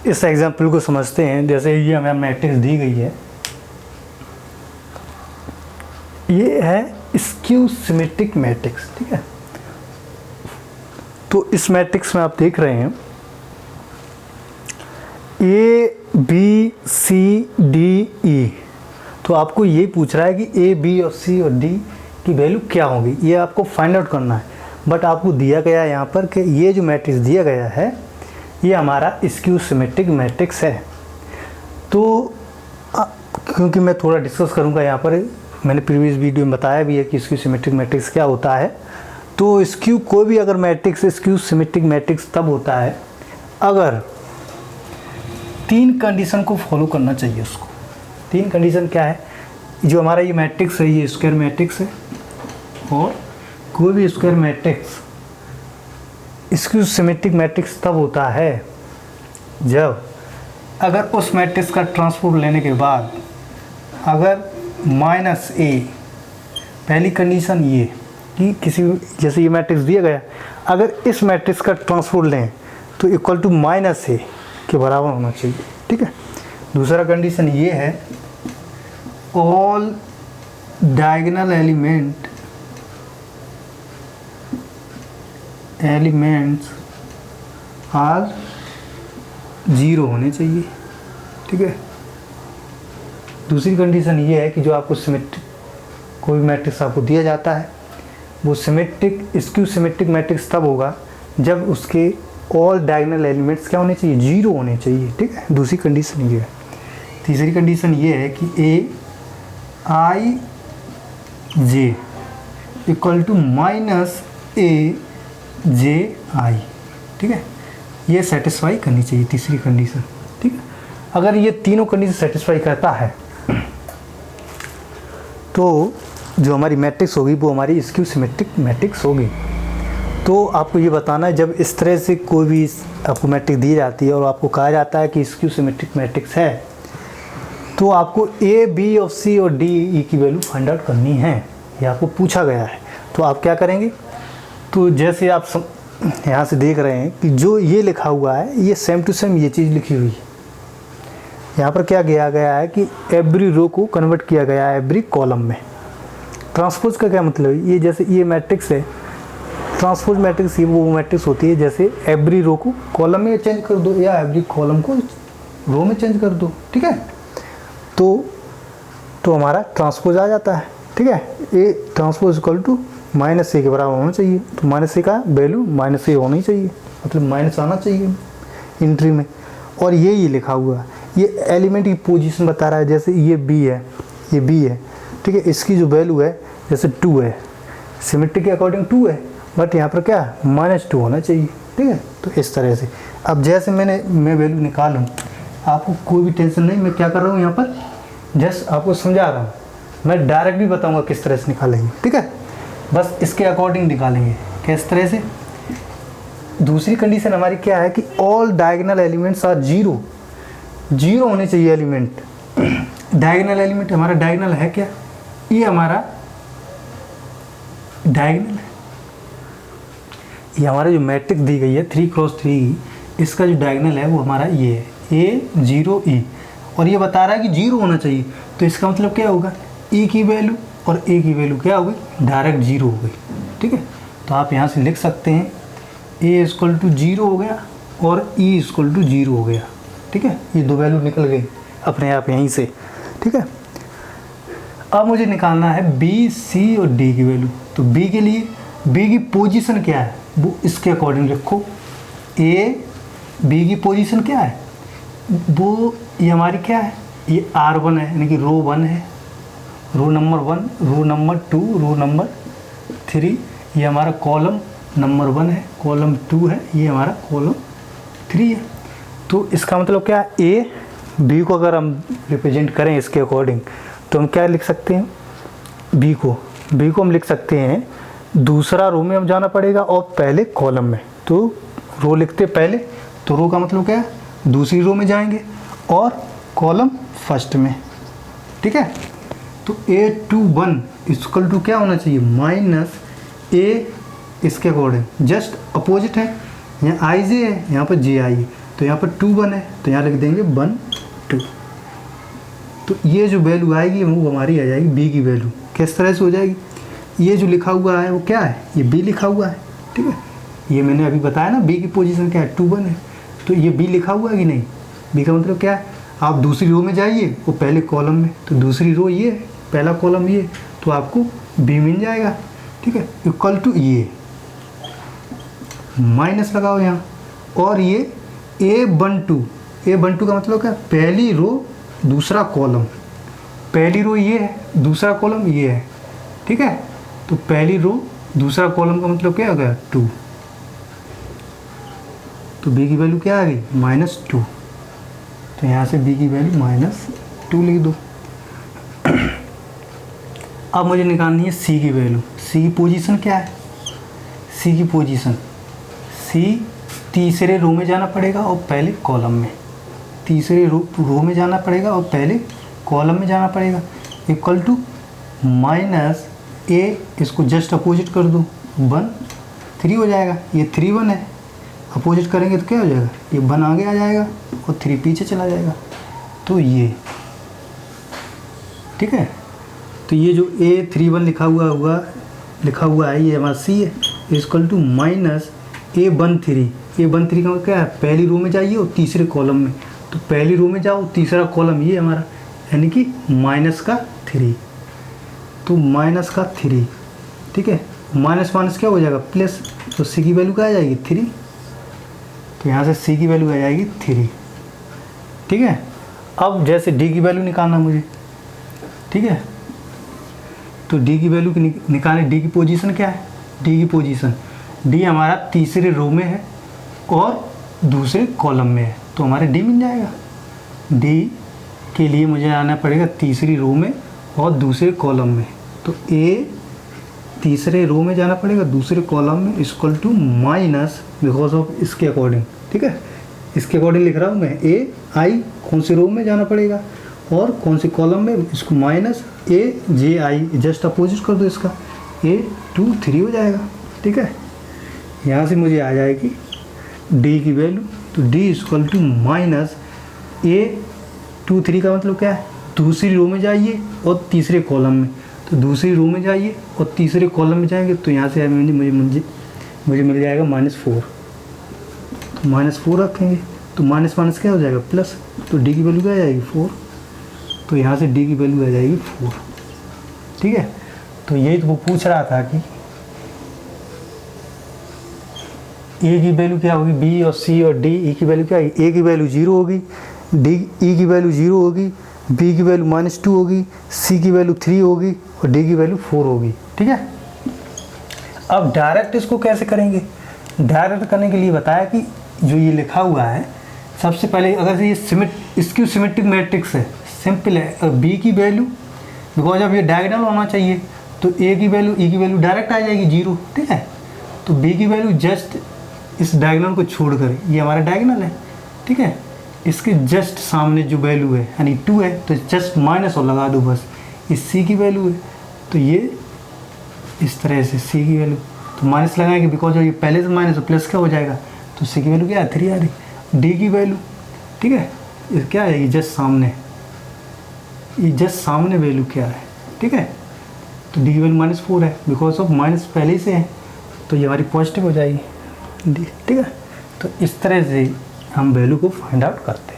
इस एग्जाम्पल को समझते हैं। जैसे ये हमें मैट्रिक्स दी गई है, ये है स्क्यू सिमेट्रिक मैट्रिक्स, ठीक है। तो इस मैट्रिक्स में आप देख रहे हैं A B C D E, तो आपको ये पूछ रहा है कि ए बी और सी और डी की वैल्यू क्या होगी, ये आपको फाइंड आउट करना है। बट आपको दिया गया है यहाँ पर कि ये जो मैट्रिक्स दिया गया है ये हमारा स्क्यू सिमेट्रिक मैट्रिक्स है। तो क्योंकि मैं थोड़ा डिस्कस करूँगा यहाँ पर, मैंने प्रीवियस वीडियो में बताया भी है कि स्क्यू सिमेट्रिक मैट्रिक्स क्या होता है। तो स्क्यू कोई भी अगर मैट्रिक्स, स्क्यू सिमेट्रिक मैट्रिक्स तब होता है अगर 3 कंडीशन को फॉलो करना चाहिए उसको। 3 कंडीशन क्या है, जो हमारा ये मैट्रिक्स है ये स्क्वायर मैट्रिक्स है, और कोई भी square matrix skew symmetric matrix तब होता है जब अगर उस मैट्रिक्स का ट्रांसपोज लेने के बाद अगर माइनस ए, पहली कंडीशन ये कि किसी, जैसे ये मैट्रिक्स दिया गया, अगर इस मैट्रिक्स का ट्रांसपोज लें तो इक्वल टू माइनस ए के बराबर होना चाहिए, ठीक है। दूसरा कंडीशन ये है ऑल डायगोनल एलिमेंट्स आर 0 होने चाहिए, ठीक है। दूसरी कंडीशन ये है कि जो आपको सिमेट्रिक कोई मैट्रिक्स आपको दिया जाता है वो सिमेट्रिक स्क्यू सिमेट्रिक मैट्रिक्स तब होगा जब उसके ऑल डायगोनल एलिमेंट्स क्या होने चाहिए, 0 होने चाहिए, ठीक है। दूसरी कंडीशन ये है। तीसरी कंडीशन ये है कि ए आई जे इक्वल टू माइनस ए जे आई, ठीक है। ये सेटिस्फाई करनी चाहिए तीसरी कंडीशन, ठीक है। अगर ये तीनों कंडीशन सेटिस्फाई करता है तो जो हमारी मैट्रिक्स होगी वो हमारी स्क्यू सिमेट्रिक मैट्रिक्स होगी। तो आपको ये बताना है, जब इस तरह से कोई भी आपको मैट्रिक्स दी जाती है और आपको कहा जाता है कि स्क्यू सिमेट्रिक मैट्रिक्स है, तो आपको ए बी और सी और डी ई की वैल्यू फाइंड आउट करनी है, ये आपको पूछा गया है। तो आप क्या करेंगे, तो जैसे आप यहाँ से देख रहे हैं कि जो ये लिखा हुआ है ये सेम टू सेम ये चीज़ लिखी हुई है। यहाँ पर क्या किया गया है कि एवरी रो को कन्वर्ट किया गया है एवरी कॉलम में। ट्रांसपोज का क्या मतलब है, ये जैसे ये मैट्रिक्स है, ट्रांसपोज मैट्रिक्स ये वो मैट्रिक्स होती है जैसे एवरी रो को कॉलम में चेंज कर दो या एवरी कॉलम को रो में चेंज कर दो, ठीक है। तो हमारा ट्रांसपोज आ जाता है, ठीक है। A transpose equal to minus A के बराबर होना चाहिए, तो माइनस ए का वैल्यू माइनस ए होना ही चाहिए, मतलब माइनस आना चाहिए एंट्री में। और ये लिखा हुआ है, ये एलिमेंट की पोजीशन बता रहा है, जैसे ये बी है, ये बी है, ठीक है। इसकी जो वैल्यू है जैसे 2 है, सिमेट्री के अकॉर्डिंग 2 है, बट यहाँ पर क्या -2 होना चाहिए, ठीक है। तो इस तरह से अब जैसे मैं वैल्यू निकालूँ, आपको कोई भी टेंशन नहीं, मैं क्या कर रहा हूँ यहाँ पर जस्ट आपको समझा रहा हूँ, मैं डायरेक्ट भी बताऊँगा किस तरह से निकालेंगे, ठीक है। बस इसके अकॉर्डिंग निकालेंगे किस तरह से। दूसरी कंडीशन हमारी क्या है कि ऑल डायगोनल एलिमेंट्स आर 0 होने चाहिए एलिमेंट। डायगोनल एलिमेंट हमारा डायगोनल है क्या, ये हमारा डायगोनल है। ये हमारा जो मैट्रिक्स दी गई है 3x3, इसका जो डायगोनल है वो हमारा ये है A0 E, और ये बता रहा है कि 0 होना चाहिए। तो इसका मतलब क्या होगा, E की वैल्यू और A की वैल्यू क्या हो गई, डायरेक्ट 0 हो गई, ठीक है। तो आप यहाँ से लिख सकते हैं A इक्वल टू 0 हो गया और E इक्वल टू 0 हो गया, ठीक है। ये दो वैल्यू निकल गई अपने आप यहीं से, ठीक है। अब मुझे निकालना है B, C और D की वैल्यू। तो B के लिए B की पोजीशन क्या है वो इसके अकॉर्डिंग लिखो। A B की पोजीशन क्या है, वो ये हमारी क्या है, ये R1 है, यानी कि रो 1 है, row number 1, row number 2, row number 3, ये हमारा कॉलम नंबर 1 है, कॉलम 2 है, ये हमारा कॉलम 3 है। तो इसका मतलब क्या है, ए बी को अगर हम रिप्रेजेंट करें इसके अकॉर्डिंग तो हम क्या लिख सकते हैं, बी को हम लिख सकते हैं दूसरा रो में हम जाना पड़ेगा और पहले कॉलम में। तो रो लिखते पहले, तो रो का मतलब क्या है, दूसरी रो में जाएंगे और कॉलम फर्स्ट में, ठीक है। तो A21 इक्वल टू क्या होना चाहिए, माइनस ए, इसके अकॉर्डिंग जस्ट अपोजिट है, यहाँ आई जे है, यहाँ पर जे आई है, तो यहाँ पर 2 1 है, तो यहाँ लिख देंगे 1 2। तो ये जो वैल्यू आएगी वो हमारी आ जाएगी बी की वैल्यू। किस तरह से हो जाएगी, ये जो लिखा हुआ है वो क्या है, ये बी लिखा हुआ है, ठीक है। ये मैंने अभी बताया ना बी की पोजीशन क्या है, 2 1 है, तो ये बी लिखा हुआ है कि नहीं। बी का मतलब क्या है, आप दूसरी रो में जाइए वो पहले कॉलम में, तो दूसरी रो ये है, पहला कॉलम ये, तो आपको बी मिल जाएगा, ठीक है। इक्वल टू ये माइनस लगाओ यहाँ, और ये A12 का मतलब क्या, पहली रो दूसरा कॉलम, पहली रो ये है, दूसरा कॉलम ये है, ठीक है। तो पहली रो दूसरा कॉलम का मतलब क्या हो गया 2, तो बी की वैल्यू क्या आ गई -2, तो यहाँ से बी की वैल्यू -2 लिख दो। अब मुझे निकालनी है सी की वैल्यू। सी की पोजीशन क्या है, सी की पोजीशन, सी तीसरे रो में जाना पड़ेगा और पहले कॉलम में, तीसरे रो में जाना पड़ेगा और पहले कॉलम में जाना पड़ेगा, इक्वल टू -A, इसको जस्ट अपोजिट कर दो 1 3 हो जाएगा, ये 3 1 है, अपोजिट करेंगे तो क्या हो जाएगा, ये 1 आगे आ जाएगा और 3 पीछे चला जाएगा, तो ये, ठीक है। तो ये जो A31 लिखा हुआ है ये हमारा सी है, इक्वल टू -A13। A13 का मतलब क्या है, पहली रो में जाइए और तीसरे कॉलम में, तो पहली रो में जाओ, तीसरा कॉलम ये हमारा, यानी कि -3, तो -3, ठीक है। माइनस माइनस क्या हो जाएगा प्लस, तो सी की वैल्यू क्या आ जाएगी 3, तो यहाँ से सी की वैल्यू आ जाएगी 3, ठीक है। अब जैसे डी की वैल्यू निकालना मुझे, ठीक है, तो डी की वैल्यू निकालें। डी की पोजीशन क्या है, डी की पोजीशन, डी हमारा तीसरे रो में है और दूसरे कॉलम में है, तो हमारे डी मिल जाएगा। डी के लिए मुझे आना पड़ेगा तीसरी रो में और दूसरे कॉलम में, तो ए तीसरे रो में जाना पड़ेगा, दूसरे कॉलम में, equal to minus because of इसके अकॉर्डिंग, ठीक है, इसके अकॉर्डिंग लिख रहा हूँ मैं, ए आई कौन सी रो में जाना पड़ेगा और कौन सी कॉलम में, इसको -AJI जस्ट अपोजिट कर दो इसका, A23 हो जाएगा, ठीक है। यहाँ से मुझे आ जाएगी D की वैल्यू, तो D इक्वल टू -A23 का मतलब क्या है, दूसरी रो में जाइए और तीसरे कॉलम में, तो दूसरी रो में जाइए और तीसरे कॉलम में जाएंगे, तो यहाँ से मुझे मिल जाएगा -4, तो -4 रखेंगे, तो माइनस माइनस क्या हो जाएगा प्लस, तो डी की वैल्यू क्या आ जाएगी 4, तो यहाँ से डी की वैल्यू आ जाएगी 4, ठीक है। तो यही तो वो पूछ रहा था कि ए की वैल्यू क्या होगी, बी और सी और डी, ई की वैल्यू क्या है, ए की वैल्यू 0 होगी, डी ई की वैल्यू 0 होगी, बी की वैल्यू -2 होगी, सी की वैल्यू 3 होगी और डी की वैल्यू 4 होगी, ठीक है। अब डायरेक्ट इसको कैसे करेंगे, डायरेक्ट करने के लिए बताया कि जो ये लिखा हुआ है, सबसे पहले अगर ये इसकी सिमेट्रिक मैट्रिक्स है, सिंपल है, बी की वैल्यू बिकॉज अब ये डायगोनल होना चाहिए, तो ए की वैल्यू ई की वैल्यू डायरेक्ट आ जाएगी 0, ठीक है। तो बी की वैल्यू जस्ट इस डायगोनल को छोड़कर, ये हमारा डायगोनल है, ठीक है, इसके जस्ट सामने जो वैल्यू है यानी 2 है, तो जस्ट माइनस और लगा दो बस, इस सी की वैल्यू है, तो ये इस तरह से सी की वैल्यू, तो माइनस लगाएंगे बिकॉज ये पहले से माइनस प्लस क्या हो जाएगा, तो सी की वैल्यू क्या है 3 आ रही। डी की वैल्यू, ठीक है, ये क्या है, ये जस्ट सामने, ये जस्ट सामने वैल्यू क्या है, ठीक है, तो डी की वैल्यू -4 है, बिकॉज ऑफ माइनस पहले ही से है, तो ये हमारी पॉजिटिव हो जाएगी डी, ठीक है। तो इस तरह से हम वैल्यू को फाइंड आउट करते हैं।